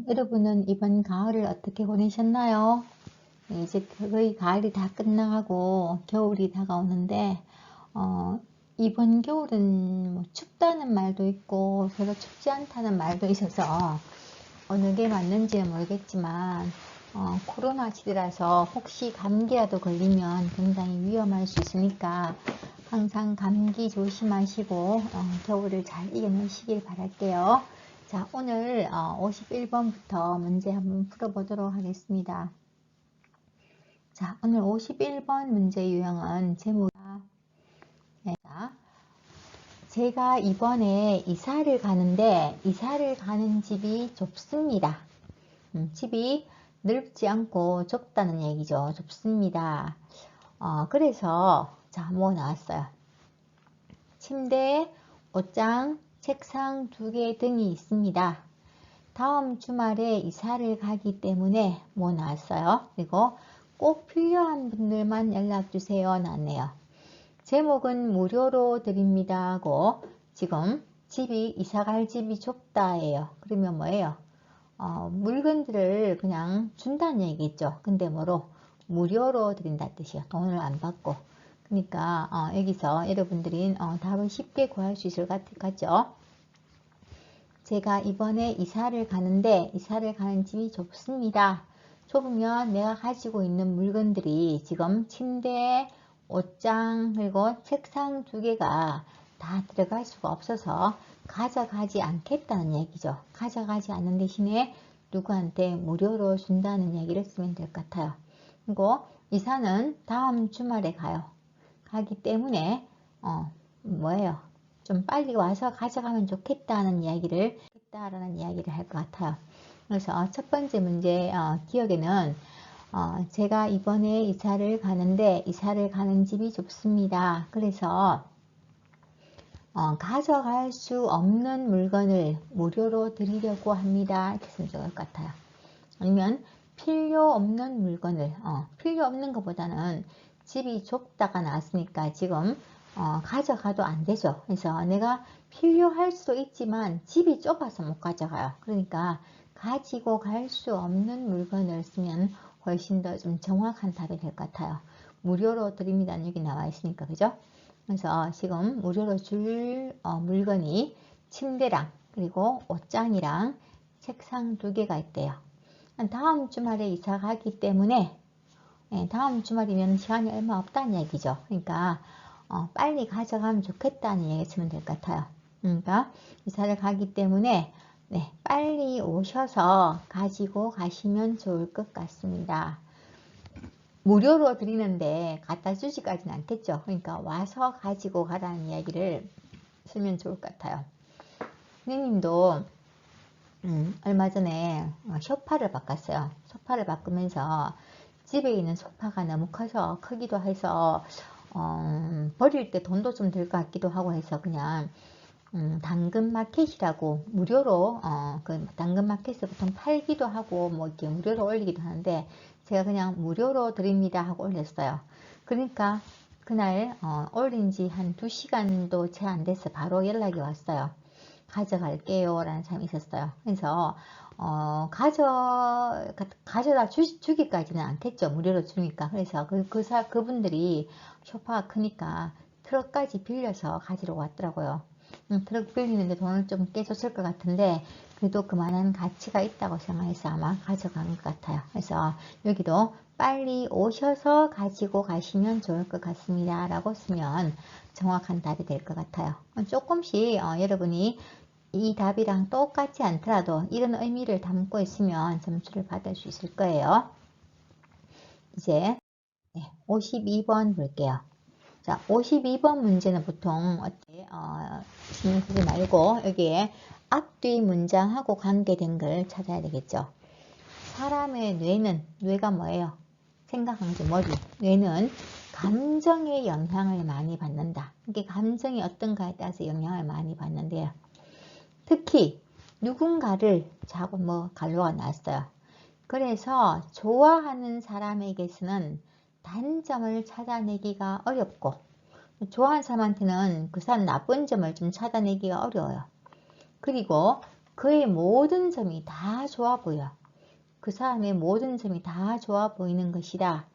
여러분은 이번 가을을 어떻게 보내셨나요? 네, 이제 거의 가을이 다 끝나가고 겨울이 다가오는데, 어, 이번 겨울은 뭐 춥다는 말도 있고 별로 춥지 않다는 말도 있어서 어느 게 맞는지는 모르겠지만, 코로나 시대라서 혹시 감기라도 걸리면 굉장히 위험할 수 있으니까 항상 감기 조심하시고 겨울을 잘 이겨내시길 바랄게요. 자, 오늘 51번부터 문제 한번 풀어보도록 하겠습니다. 자, 오늘 51번 문제 유형은 제목이 제가 이번에 이사를 가는데 이사를 가는 집이 좁습니다. 집이 넓지 않고 좁다는 얘기죠. 좁습니다. 그래서 자, 뭐 나왔어요? 침대, 옷장, 책상 2개 등이 있습니다. 다음 주말에 이사를 가기 때문에 뭐 나왔어요? 그리고 꼭 필요한 분들만 연락주세요 나왔네요. 제목은 무료로 드립니다 하고 지금 집이 이사갈 집이 좁다예요. 그러면 뭐예요? 물건들을 그냥 준다는 얘기겠죠. 근데 뭐로? 무료로 드린다 뜻이에요. 돈을 안 받고. 그러니까 여기서 여러분들이 답을 쉽게 구할 수 있을 것 같죠. 제가 이번에 이사를 가는데 이사를 가는 집이 좁습니다. 좁으면 내가 가지고 있는 물건들이 지금 침대, 옷장, 그리고 책상 2개가 다 들어갈 수가 없어서 가져가지 않겠다는 얘기죠. 가져가지 않는 대신에 누구한테 무료로 준다는 얘기를 쓰면 될 것 같아요. 그리고 이사는 다음 주말에 가기 때문에 뭐예요? 좀 빨리 와서 가져가면 좋겠다는 이야기를 했다라는 이야기를 할 것 같아요. 그래서 첫 번째 문제 기억에는 제가 이번에 이사를 가는데 이사를 가는 집이 좁습니다. 그래서 가져갈 수 없는 물건을 무료로 드리려고 합니다. 이렇게 쓰면 좋을 것 같아요. 아니면 필요 없는 물건을 필요 없는 것보다는 집이 좁다가 나왔으니까 지금 가져가도 안 되죠. 그래서 내가 필요할 수도 있지만 집이 좁아서 못 가져가요. 그러니까 가지고 갈 수 없는 물건을 쓰면 훨씬 더 좀 정확한 답이 될 것 같아요. 무료로 드립니다는 여기 나와 있으니까 그죠? 그래서 지금 무료로 줄 물건이 침대랑 그리고 옷장이랑 책상 2개가 있대요. 다음 주말에 이사 가기 때문에 다음 주말이면 시간이 얼마 없다는 얘기죠. 그러니까 빨리 가져가면 좋겠다는 얘기 쓰면 될 것 같아요. 그러니까 이사를 가기 때문에 빨리 오셔서 가지고 가시면 좋을 것 같습니다. 무료로 드리는데 갖다 주지까지는 않겠죠. 그러니까 와서 가지고 가라는 이야기를 쓰면 좋을 것 같아요. 선생님도 얼마 전에 소파를 바꿨어요. 소파를 바꾸면서 집에 있는 소파가 너무 커서 크기도 해서 버릴 때 돈도 좀 들 것 같기도 하고 해서 그냥 당근마켓이라고 무료로 그 당근마켓에서 보통 팔기도 하고 뭐 이렇게 무료로 올리기도 하는데 제가 그냥 무료로 드립니다 하고 올렸어요. 그러니까 그날 올린 지 한 2시간도 채 안 돼서 바로 연락이 왔어요. 가져갈게요 라는 사람이 있었어요. 그래서 가져다 주기까지는 않겠죠. 무료로 주니까. 그래서 그분들이 소파가 크니까 트럭까지 빌려서 가지러 왔더라고요. 트럭 빌리는데 돈을 좀 깨줬을 것 같은데 그래도 그만한 가치가 있다고 생각해서 아마 가져간 것 같아요. 그래서 여기도 빨리 오셔서 가지고 가시면 좋을 것 같습니다 라고 쓰면 정확한 답이 될 것 같아요. 조금씩 여러분이 이 답이랑 똑같지 않더라도 이런 의미를 담고 있으면 점수를 받을 수 있을 거예요. 이제 52번 볼게요. 자, 52번 문제는 보통 어때? 신경 쓰지 말고 여기에 앞뒤 문장하고 관계된 걸 찾아야 되겠죠. 사람의 뇌가 뭐예요? 생각하는 게 머리. 뇌는 감정의 영향을 많이 받는다. 이게 감정이 어떤가에 따라서 영향을 많이 받는데요. 특히 누군가를 자고 갈로가 났어요. 그래서 좋아하는 사람에게서는 단점을 찾아내기가 어렵고 좋아하는 사람한테는 그 사람 나쁜 점을 좀 찾아내기가 어려워요. 그리고 그의 모든 점이 다 좋아 보여. 그 사람의 모든 점이 다 좋아 보이는 것이다.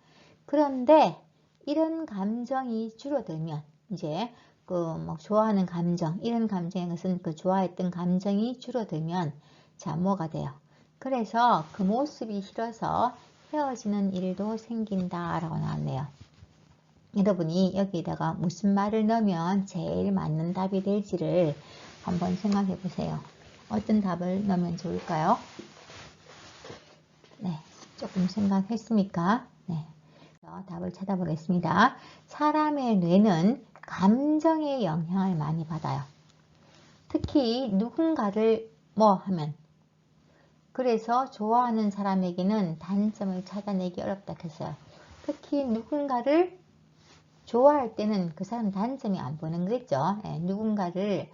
그런데 이런 감정이 줄어들면 이제 그 뭐 좋아하는 감정, 이런 감정인 것은 그 좋아했던 감정이 줄어들면 자, 뭐가 돼요? 그래서 그 모습이 싫어서 헤어지는 일도 생긴다 라고 나왔네요. 여러분이 여기에다가 무슨 말을 넣으면 제일 맞는 답이 될지를 한번 생각해 보세요. 어떤 답을 넣으면 좋을까요? 네, 조금 생각했습니까? 네, 답을 찾아보겠습니다. 사람의 뇌는 감정의 영향을 많이 받아요. 특히 누군가를 뭐 하면, 그래서 좋아하는 사람에게는 단점을 찾아내기 어렵다 했어요. 특히 누군가를 좋아할 때는 그 사람 단점이 안 보이는 거겠죠. 예, 누군가를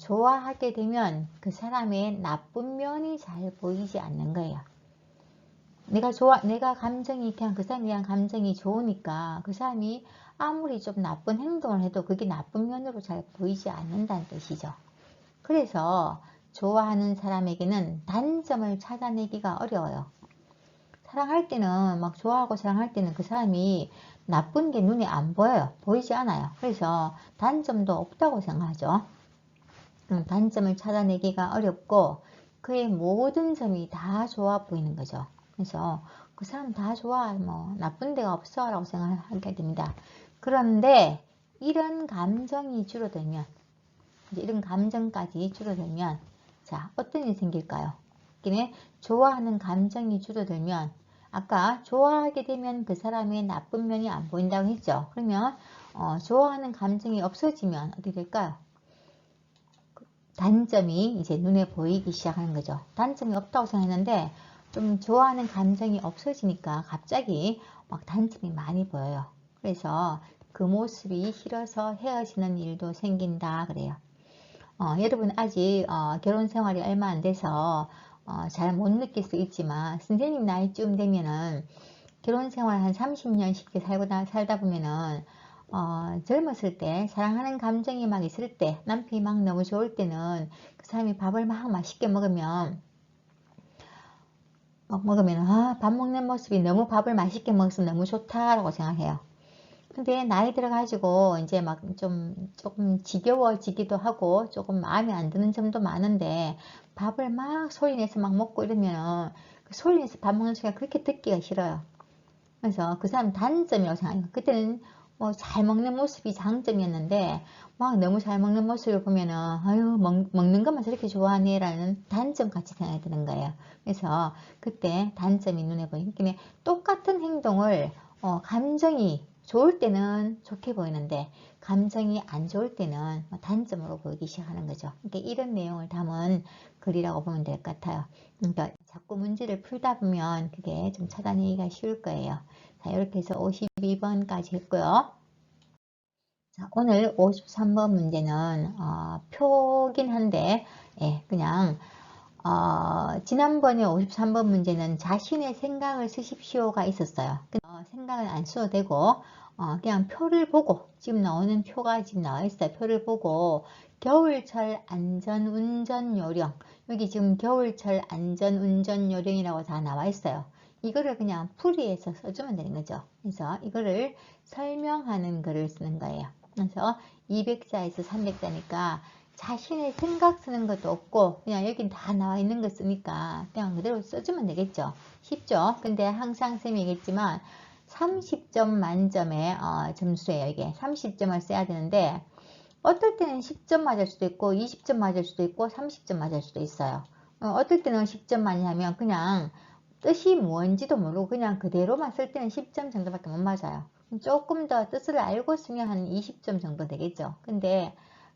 좋아하게 되면 그 사람의 나쁜 면이 잘 보이지 않는 거예요. 내가 감정이 그냥 그 사람에 대한 감정이 좋으니까 그 사람이 아무리 좀 나쁜 행동을 해도 그게 나쁜 면으로 잘 보이지 않는다는 뜻이죠. 그래서 좋아하는 사람에게는 단점을 찾아내기가 어려워요. 사랑할 때는 막 좋아하고 사랑할 때는 그 사람이 나쁜 게 눈에 안 보여요. 보이지 않아요. 그래서 단점도 없다고 생각하죠. 단점을 찾아내기가 어렵고 그의 모든 점이 다 좋아 보이는 거죠. 그래서 그 사람 다 좋아, 뭐 나쁜 데가 없어 라고 생각하게 됩니다. 그런데 이런 감정이 줄어들면, 이제 이런 감정까지 줄어들면 자, 어떤 일이 생길까요? 좋아하는 감정이 줄어들면 아까 좋아하게 되면 그 사람의 나쁜 면이 안 보인다고 했죠. 그러면 좋아하는 감정이 없어지면 어떻게 될까요? 단점이 이제 눈에 보이기 시작하는 거죠. 단점이 없다고 생각했는데 좀 좋아하는 감정이 없어지니까 갑자기 막 단점이 많이 보여요. 그래서 그 모습이 싫어서 헤어지는 일도 생긴다 그래요. 여러분 아직 결혼 생활이 얼마 안 돼서 잘 못 느낄 수 있지만 선생님 나이쯤 되면은 결혼 생활 한 30년 쉽게 살다 보면은 젊었을 때 사랑하는 감정이 막 있을 때 남편이 막 너무 좋을 때는 그 사람이 밥을 막 맛있게 먹으면 밥 먹는 모습이 너무 밥을 맛있게 먹어서 너무 좋다라고 생각해요. 근데 나이 들어가지고 이제 막 조금 지겨워지기도 하고 조금 마음에 안 드는 점도 많은데 밥을 막 소리내서 막 먹고 이러면은 그 소리내서 밥 먹는 소리가 그렇게 듣기가 싫어요. 그래서 그 사람 단점이라고 생각해요. 그때는 뭐 잘 먹는 모습이 장점이었는데 막 너무 잘 먹는 모습을 보면은 아유 먹는 것만 저렇게 좋아하네 라는 단점 같이 생각이 드는 거예요. 그래서 그때 단점이 눈에 보이니까 똑같은 행동을 감정이 좋을 때는 좋게 보이는데 감정이 안 좋을 때는 단점으로 보이기 시작하는 거죠. 그러니까 이런 내용을 담은 글이라고 보면 될 것 같아요. 그러니까 자꾸 문제를 풀다 보면 그게 좀 찾아내기가 쉬울 거예요. 자, 이렇게 해서 52번까지 했고요. 자, 오늘 53번 문제는 표긴 한데 그냥 지난번에 53번 문제는 자신의 생각을 쓰십시오가 있었어요. 생각을 안 써도 되고 그냥 표를 보고 지금 나오는 표가 지금 나와 있어요. 표를 보고 겨울철 안전운전 요령, 여기 지금 겨울철 안전운전 요령이라고 다 나와 있어요. 이거를 그냥 풀이해서 써주면 되는 거죠. 그래서 이거를 설명하는 글을 쓰는 거예요. 그래서 200자에서 300자니까 자신의 생각 쓰는 것도 없고 그냥 여긴 다 나와 있는 거 쓰니까 그냥 그대로 써주면 되겠죠. 쉽죠? 근데 항상 쌤이 얘기했지만 30점 만점의 점수예요. 이게 30점을 써야 되는데 어떨 때는 10점 맞을 수도 있고 20점 맞을 수도 있고 30점 맞을 수도 있어요. 어떨 때는 10점 맞냐면 그냥 뜻이 뭔지도 모르고 그냥 그대로만 쓸 때는 10점 정도밖에 못 맞아요. 조금 더 뜻을 알고 쓰면 한 20점 정도 되겠죠. 근데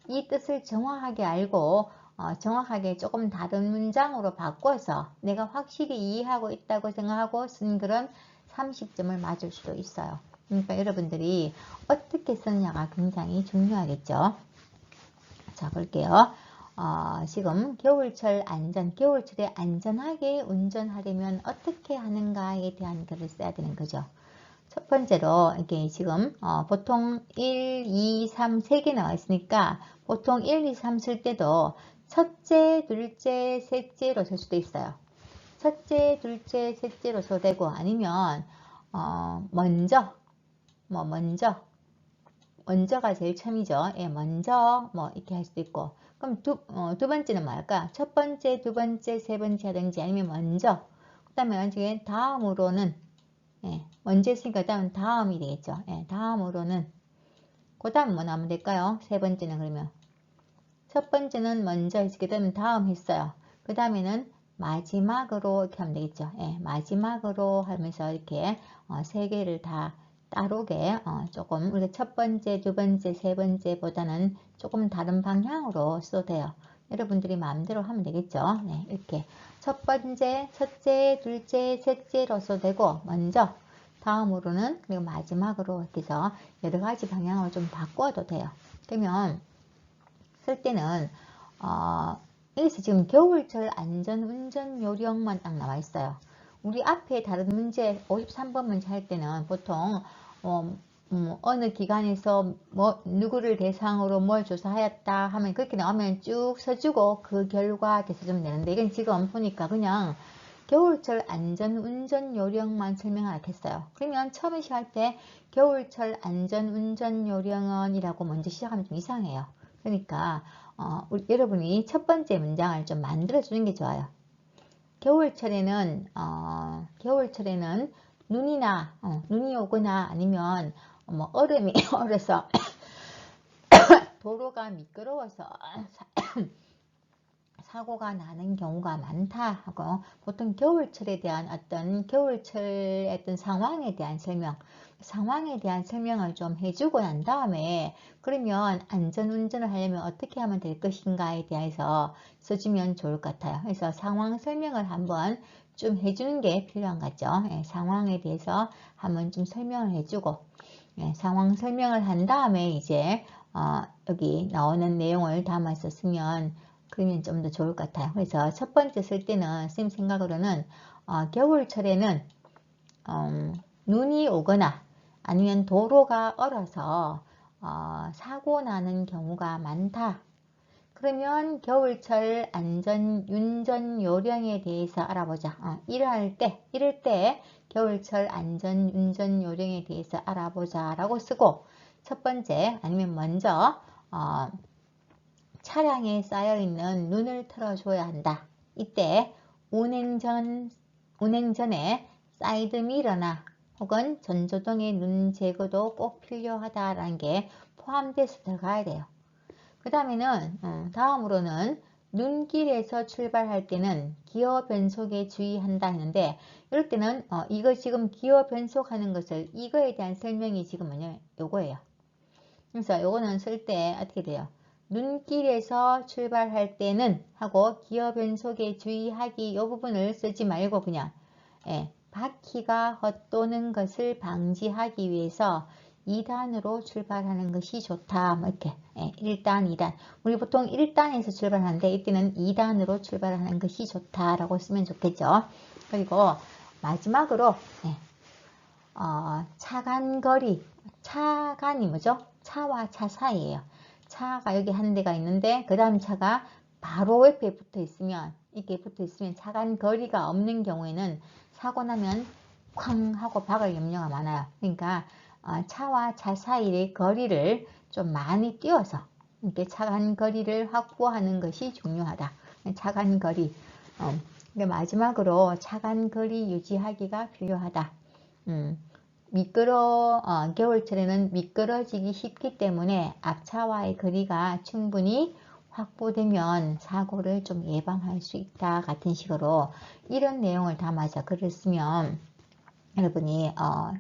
이 뜻을 정확하게 알고 정확하게 조금 다른 문장으로 바꿔서 내가 확실히 이해하고 있다고 생각하고 쓴 글은 30점을 맞을 수도 있어요. 그러니까 여러분들이 어떻게 쓰느냐가 굉장히 중요하겠죠. 자, 볼게요. 지금 겨울철에 안전하게 운전하려면 어떻게 하는가에 대한 글을 써야 되는 거죠. 첫 번째로 이게 지금 보통 1, 2, 3, 3개 나와 있으니까 보통 1, 2, 3 쓸 때도 첫째, 둘째, 셋째로 쓸 수도 있어요. 첫째, 둘째, 셋째로 써도 되고, 아니면 먼저, 먼저가 제일 처음이죠. 예, 먼저 이렇게 할 수도 있고. 그럼 두 번째는 뭐 할까? 첫 번째, 두 번째, 세 번째 하든지, 아니면 먼저. 그 다음에 나중에 다음으로는, 예, 먼저 했으니까 다음이 되겠죠. 예, 다음으로는. 그 다음 뭐 나오면 될까요? 세 번째는 그러면. 첫 번째는 먼저 했기 때문에 다음 했어요. 그 다음에는 마지막으로 이렇게 하면 되겠죠. 예, 마지막으로 하면서 이렇게 세 개를 다 따로게 조금 우리가 첫 번째, 두 번째, 세 번째보다는 조금 다른 방향으로 써도 돼요. 여러분들이 마음대로 하면 되겠죠. 네, 이렇게 첫 번째, 첫째, 둘째, 셋째로 써도 되고, 먼저, 다음으로는, 그리고 마지막으로 이렇게 해서 여러 가지 방향으로 좀 바꿔도 돼요. 그러면 쓸 때는 여기서 지금 겨울철 안전운전 요령만 딱 나와 있어요. 우리 앞에 다른 문제 53번 문제 할 때는 보통 어느 기관에서 누구를 대상으로 뭘 조사하였다 하면 그렇게 나오면 쭉 써주고 그 결과 돼서 좀 내는데, 이건 지금 보니까 그냥 겨울철 안전운전 요령만 설명하라 했어요. 그러면 처음에 시작할 때 겨울철 안전운전 요령은 이라고 먼저 시작하면 좀 이상해요. 그러니까 여러분이 첫 번째 문장을 좀 만들어 주는 게 좋아요. 겨울철에는 눈이 오거나 아니면 얼음이 얼어서 도로가 미끄러워서 사고가 나는 경우가 많다 하고, 보통 겨울철에 대한 겨울철의 어떤 상황에 대한 설명을 좀 해주고 난 다음에, 그러면 안전운전을 하려면 어떻게 하면 될 것인가에 대해서 써주면 좋을 것 같아요. 그래서 상황 설명을 한번 좀 해주는 게 필요한 것 같죠. 예, 상황에 대해서 한번 좀 설명을 해주고, 예, 상황 설명을 한 다음에 이제 여기 나오는 내용을 담아서 쓰면 그러면 좀 더 좋을 것 같아요. 그래서 첫 번째 쓸 때는 선생님 생각으로는 겨울철에는 눈이 오거나 아니면 도로가 얼어서 사고 나는 경우가 많다. 그러면 겨울철 안전운전 요령에 대해서 알아보자. 이럴 때 겨울철 안전운전 요령에 대해서 알아보자 라고 쓰고, 첫 번째 아니면 먼저 차량에 쌓여있는 눈을 털어줘야 한다. 이때 운행 전에 사이드미러나 혹은 전조등의 눈 제거도 꼭 필요하다라는 게 포함돼서 들어가야 돼요. 그 다음에는 다음으로는 눈길에서 출발할 때는 기어 변속에 주의한다 했는데, 이럴 때는 이거 지금 기어 변속하는 것을, 이거에 대한 설명이 지금 요거예요. 그래서 요거는 쓸 때 어떻게 돼요? 눈길에서 출발할 때는 하고 기어 변속에 주의하기, 이 부분을 쓰지 말고 그냥 바퀴가 헛도는 것을 방지하기 위해서 2단으로 출발하는 것이 좋다. 이렇게 1단, 2단. 우리 보통 1단에서 출발하는데 이때는 2단으로 출발하는 것이 좋다라고 쓰면 좋겠죠. 그리고 마지막으로 차간거리. 차간이 뭐죠? 차와 차 사이예요. 차가 여기 한 대가 있는데 그 다음 차가 바로 옆에 붙어 있으면, 이렇게 붙어 있으면 차간 거리가 없는 경우에는 사고 나면 쾅 하고 박을 염려가 많아요. 그러니까 차와 차 사이의 거리를 좀 많이 띄워서 이렇게 차간 거리를 확보하는 것이 중요하다. 차간 거리. 마지막으로 차간 거리 유지하기가 필요하다. 겨울철에는 미끄러지기 쉽기 때문에 앞차와의 거리가 충분히 확보되면 사고를 좀 예방할 수 있다 같은 식으로 이런 내용을 담아서 글을 쓰면 여러분이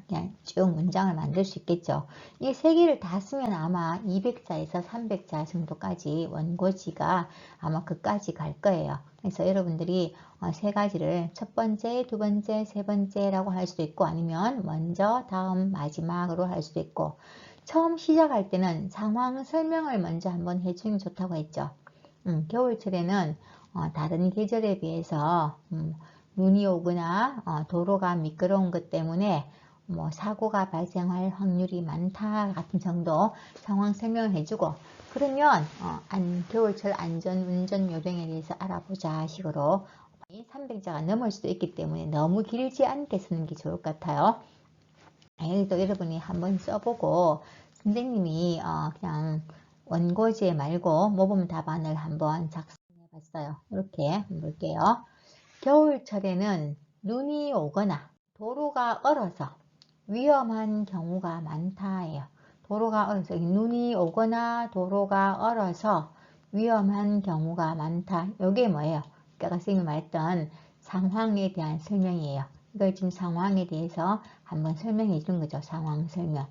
그냥 쭉 문장을 만들 수 있겠죠. 이 세 개를 다 쓰면 아마 200자에서 300자 정도까지 원고지가 아마 그까지 갈 거예요. 그래서 여러분들이 세 가지를 첫 번째, 두 번째, 세 번째라고 할 수도 있고, 아니면 먼저, 다음, 마지막으로 할 수도 있고, 처음 시작할 때는 상황 설명을 먼저 한번 해주면 좋다고 했죠. 겨울철에는 다른 계절에 비해서 눈이 오거나 도로가 미끄러운 것 때문에 뭐 사고가 발생할 확률이 많다 같은 정도 상황 설명을 해주고, 그러면 겨울철 안전운전 요령에 대해서 알아보자 식으로 300자가 넘을 수도 있기 때문에 너무 길지 않게 쓰는 게 좋을 것 같아요. 여기도 여러분이 한번 써보고 선생님이 그냥 원고지에 말고 모범 답안을 한번 작성해 봤어요. 이렇게 한번 볼게요. 겨울철에는 눈이 오거나 도로가 얼어서 위험한 경우가 많다예요. 도로가 얼어서, 눈이 오거나 도로가 얼어서 위험한 경우가 많다. 이게 뭐예요? 아까 선생님이 말했던 상황에 대한 설명이에요. 이걸 지금 상황에 대해서 한번 설명해 주는 거죠. 상황 설명.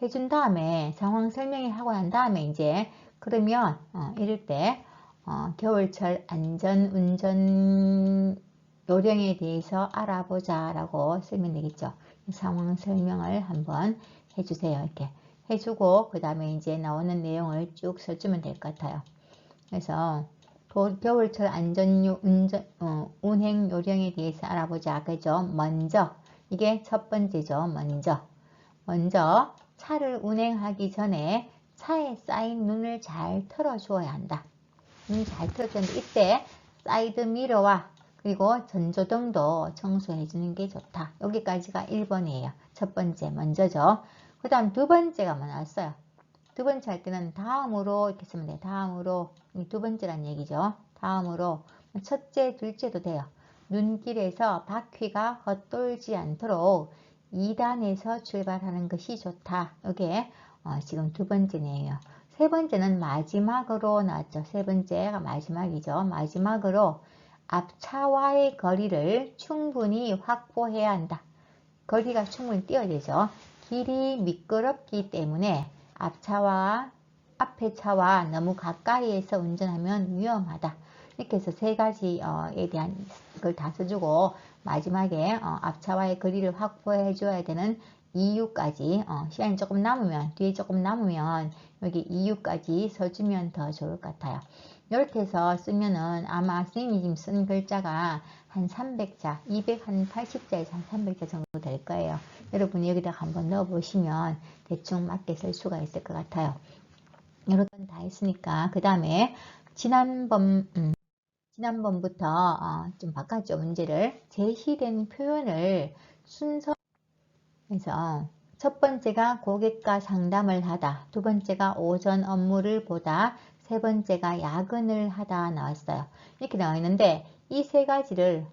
해준 다음에, 상황 설명을 하고 난 다음에 이제, 그러면, 이럴 때, 겨울철 안전운전 요령에 대해서 알아보자 라고 쓰면 되겠죠. 상황 설명을 한번 해주세요. 이렇게 해주고, 그 다음에 이제 나오는 내용을 쭉 써주면 될 것 같아요. 그래서, 겨울철 운행 요령에 대해서 알아보자. 그죠? 먼저, 이게 첫 번째죠. 먼저, 차를 운행하기 전에 차에 쌓인 눈을 잘 털어주어야 한다. 눈 잘 털어주는데 이때 사이드 미러와 그리고 전조등도 청소해 주는 게 좋다. 여기까지가 1번이에요. 첫 번째 먼저죠. 그 다음 두 번째가 뭐 나왔어요? 두 번째 할 때는 다음으로 이렇게 쓰면 돼요. 다음으로, 두 번째란 얘기죠. 다음으로 첫째, 둘째도 돼요. 눈길에서 바퀴가 헛돌지 않도록 2단에서 출발하는 것이 좋다. 이게 지금 두 번째 내용이에요. 세 번째는 마지막으로 나왔죠. 세 번째가 마지막이죠. 마지막으로 앞차와의 거리를 충분히 확보해야 한다. 거리가 충분히 띄어야 되죠. 길이 미끄럽기 때문에 앞에 차와 너무 가까이에서 운전하면 위험하다. 이렇게 해서 세 가지에 대한 걸 다 써주고, 마지막에 앞차와의 거리를 확보해 줘야 되는 이유까지, 시간이 조금 남으면, 뒤에 조금 남으면 여기 이유까지 써주면 더 좋을 것 같아요. 이렇게 해서 쓰면은 아마 선생님이 지금 쓴 글자가 한 300자, 280자에서 한 300자 정도 될 거예요. 여러분이 여기다 한번 넣어 보시면 대충 맞게 쓸 수가 있을 것 같아요. 이렇게 다 했으니까 그 다음에 지난번부터 좀 바꿨죠. 문제를. 제시된 표현을 순서에서 첫 번째가 고객과 상담을 하다, 두 번째가 오전 업무를 보다, 세 번째가 야근을 하다 나왔어요. 이렇게 나와 있는데 이 세 가지를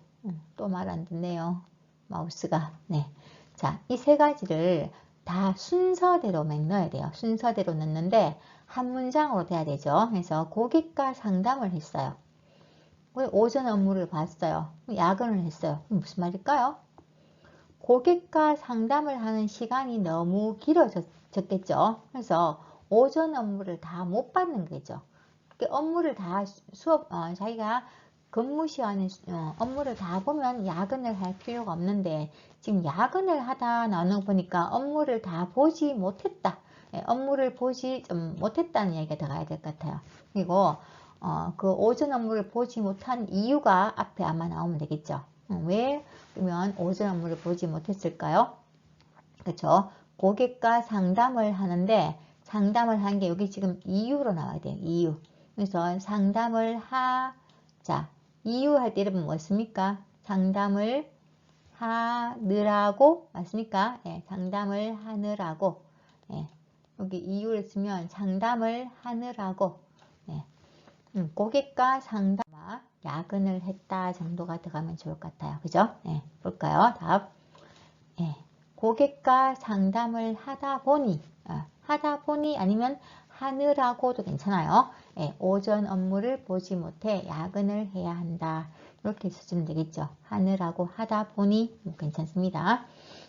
또 말 안 듣네요. 마우스가. 네. 자, 이 세 가지를 다 순서대로만 넣어야 돼요. 순서대로 넣는데 한 문장으로 돼야 되죠. 그래서 고객과 상담을 했어요. 오전 업무를 봤어요. 야근을 했어요. 무슨 말일까요? 고객과 상담을 하는 시간이 너무 길어졌겠죠. 그래서 오전 업무를 다 못 받는 거죠. 업무를 다 자기가 근무 시간에 업무를 다 보면 야근을 할 필요가 없는데 지금 야근을 하다 나눠 보니까 업무를 다 보지 못했다. 업무를 보지 못했다는 얘기가 들어가야 될 것 같아요. 그리고 그 오전 업무를 보지 못한 이유가 앞에 아마 나오면 되겠죠. 왜 그러면 오전 업무를 보지 못했을까요? 그렇죠. 고객과 상담을 하는데 상담을 한 게 여기 지금 이유로 나와야 돼요. 이유. 그래서 상담을 자, 이유 할 때 여러분 뭐습니까? 상담을 하느라고 맞습니까? 예, 상담을 하느라고. 예, 여기 이유를 쓰면 상담을 하느라고. 예, 고객과 상담 야근을 했다 정도가 들어가면 좋을 것 같아요. 그죠? 예, 볼까요? 답. 예, 고객과 상담을 하다 보니 아니면 하느라고도 괜찮아요. 예, 오전 업무를 보지 못해 야근을 해야 한다. 이렇게 쓰시면 되겠죠. 하느라고 하다 보니 괜찮습니다.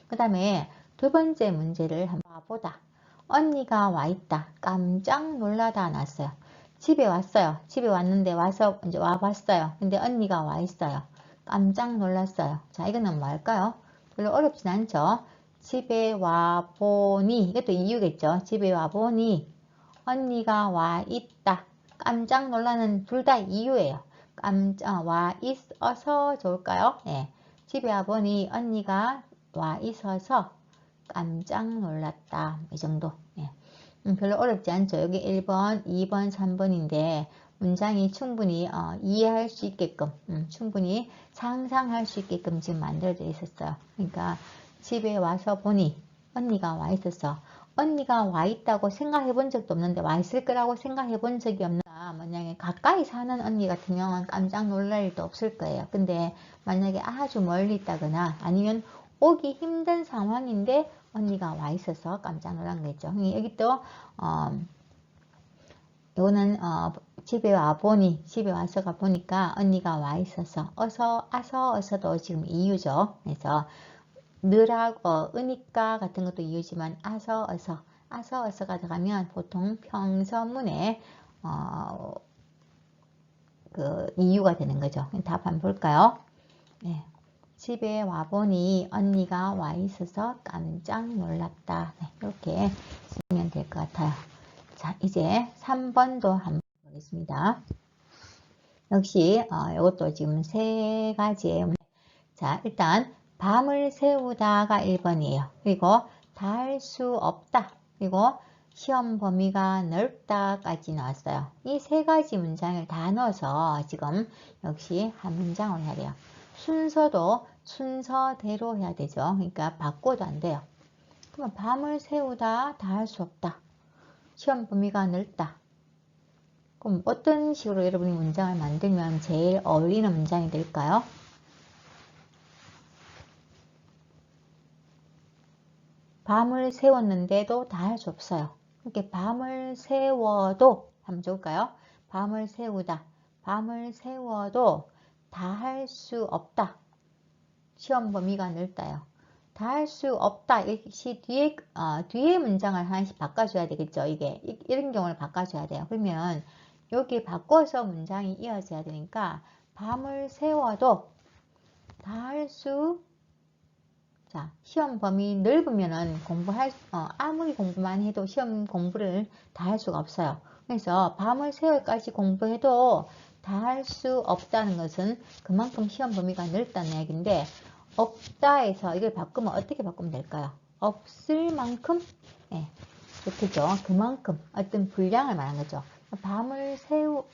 그 다음에 두 번째 문제를 한번 보다. 언니가 와 있다. 깜짝 놀라다 나왔어요. 집에 왔어요. 집에 왔는데 와서 이제 와봤어요. 근데 언니가 와 있어요. 깜짝 놀랐어요. 자, 이거는 뭐 할까요? 별로 어렵진 않죠. 집에 와보니, 이것도 이유겠죠. 집에 와보니 언니가 와 있다. 깜짝 놀라는 둘 다 이유예요. 와 있어서 좋을까요? 네. 집에 와보니 언니가 와 있어서 깜짝 놀랐다. 이 정도. 예. 별로 어렵지 않죠. 여기 1번, 2번, 3번인데 문장이 충분히 이해할 수 있게끔 충분히 상상할 수 있게끔 지금 만들어져 있었어요. 그러니까 집에 와서 보니 언니가 와 있었어. 언니가 와 있다고 생각해 본 적도 없는데 와 있을 거라고 생각해 본 적이 없나. 만약에 가까이 사는 언니 같은 경우는 깜짝 놀랄 일도 없을 거예요. 근데 만약에 아주 멀리 있다거나 아니면 오기 힘든 상황인데 언니가 와 있어서 깜짝 놀란 거죠. 여기 또 이거는 집에 와서가 보니까 언니가 와 있어서 어서도 지금 이유죠. 그래서 늘하고 으니까 같은 것도 이유지만 어서가 들어가면 보통 평서문에 그 이유가 되는 거죠. 답 한번 볼까요? 네. 집에 와보니 언니가 와 있어서 깜짝 놀랐다. 네, 이렇게 쓰면 될 것 같아요. 자, 이제 3번도 한번 보겠습니다. 역시 이것도 지금 세 가지의 문제. 자, 일단 밤을 새우다가 1번이에요. 그리고 다 할 수 없다. 그리고 시험 범위가 넓다까지 나왔어요. 이 세 가지 문장을 다 넣어서 지금 역시 한 문장을 해야 돼요. 순서도 순서대로 해야 되죠. 그러니까 바꿔도 안 돼요. 그러면 밤을 새우다 다 할 수 없다. 시험 범위가 넓다. 그럼 어떤 식으로 여러분이 문장을 만들면 제일 어울리는 문장이 될까요? 밤을 새웠는데도 다 할 수 없어요. 이렇게 밤을 새워도 한번 적을까요? 밤을 새우다. 밤을 새워도 다 할 수 없다. 시험 범위가 넓다요. 다 할 수 없다. 이것이 뒤에 문장을 하나씩 바꿔줘야 되겠죠. 이런 경우를 바꿔줘야 돼요. 그러면 여기 바꿔서 문장이 이어져야 되니까 밤을 새워도 다 할 수 자, 시험 범위 넓으면은 아무리 공부만 해도 시험 공부를 다 할 수가 없어요. 그래서 밤을 새울까지 공부해도 다 할 수 없다는 것은 그만큼 시험 범위가 넓다는 얘기인데, 없다에서 이걸 바꾸면 어떻게 바꾸면 될까요? 없을 만큼, 예, 좋겠죠. 그만큼 어떤 분량을 말하는 거죠. 밤을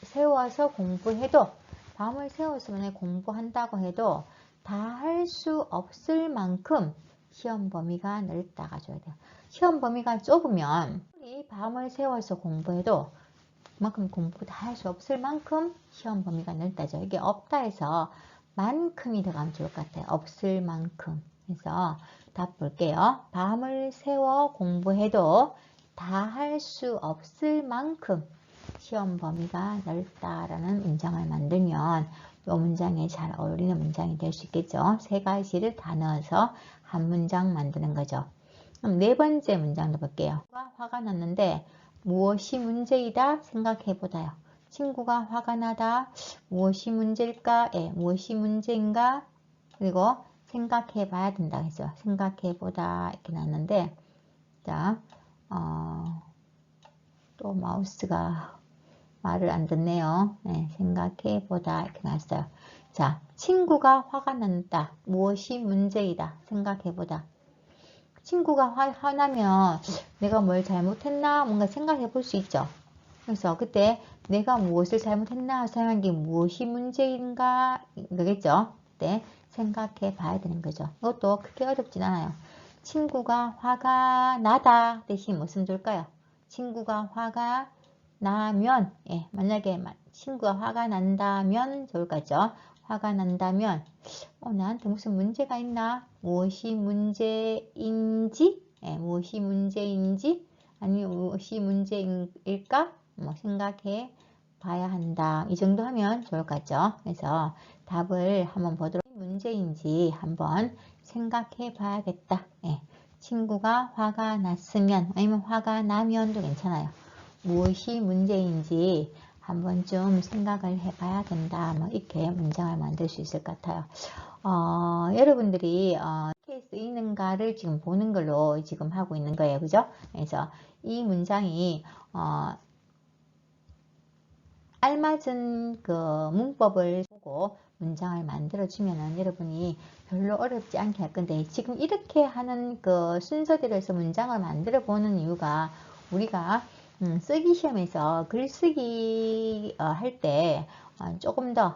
새워서 공부해도, 밤을 새워서 만약에 공부한다고 해도 다 할 수 없을 만큼 시험 범위가 넓다가 줘야 돼요. 시험 범위가 좁으면 밤을 새워서 공부해도 그만큼 공부 다 할 수 없을 만큼 시험 범위가 넓다죠. 이게 없다 해서 만큼이 들어가면 좋을 것 같아요. 없을 만큼. 그래서 답 볼게요. 밤을 새워 공부해도 다 할 수 없을 만큼 시험 범위가 넓다라는 문장을 만들면 이 문장에 잘 어울리는 문장이 될 수 있겠죠. 세 가지를 다 넣어서 한 문장 만드는 거죠. 그럼 네 번째 문장도 볼게요. 화가 났는데 무엇이 문제이다 생각해보다요. 친구가 화가 나다. 무엇이 문제일까? 예, 무엇이 문제인가? 그리고 생각해 봐야 된다 했죠. 생각해 보다 이렇게 나왔는데, 자, 또 마우스가 말을 안 듣네요. 네, 생각해 보다 이렇게 나왔어요. 자, 친구가 화가 난다. 무엇이 문제이다. 생각해 보다. 친구가 화나면 내가 뭘 잘못했나 뭔가 생각해 볼 수 있죠. 그래서 그때 내가 무엇을 잘못했나 생각한 게 무엇이 문제인가 그겠죠. 그때 생각해 봐야 되는 거죠. 이것도 크게 어렵진 않아요. 친구가 화가 나다 대신 무슨 좋을까요? 친구가 화가 나면, 예, 만약에 친구가 화가 난다면 좋을 거죠. 화가 난다면 나한테 무슨 문제가 있나? 무엇이 문제인지, 예, 무엇이 문제인지 아니면 무엇이 문제일까? 생각해 봐야 한다. 이 정도 하면 좋을 것 같죠. 그래서 답을 한번 보도록 문제인지 한번 생각해 봐야겠다. 예. 친구가 화가 났으면 아니면 화가 나면도 괜찮아요. 무엇이 문제인지 한번 좀 생각을 해 봐야 된다. 이렇게 문장을 만들 수 있을 것 같아요. 여러분들이 어떻게 쓰이는가를 지금 보는 걸로 지금 하고 있는 거예요. 그죠? 그래서 이 문장이 알맞은 그 문법을 보고 문장을 만들어 주면은 여러분이 별로 어렵지 않게 할 건데, 지금 이렇게 하는 그 순서대로 해서 문장을 만들어 보는 이유가, 우리가 쓰기 시험에서 글쓰기 할 때 조금 더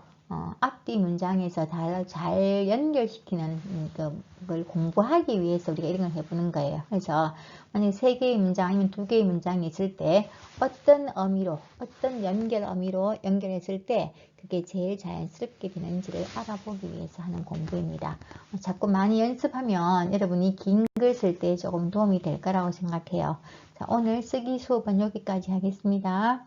앞뒤 문장에서 잘 연결시키는 그걸 공부하기 위해서 우리가 이런 걸 해보는 거예요. 그래서 만약에 3개의 문장 아니면 2개의 문장이 있을 때 어떤 의미로, 어떤 연결 의미로 연결했을 때 그게 제일 자연스럽게 되는지를 알아보기 위해서 하는 공부입니다. 자꾸 많이 연습하면 여러분이 긴 글 쓸 때 조금 도움이 될 거라고 생각해요. 자, 오늘 쓰기 수업은 여기까지 하겠습니다.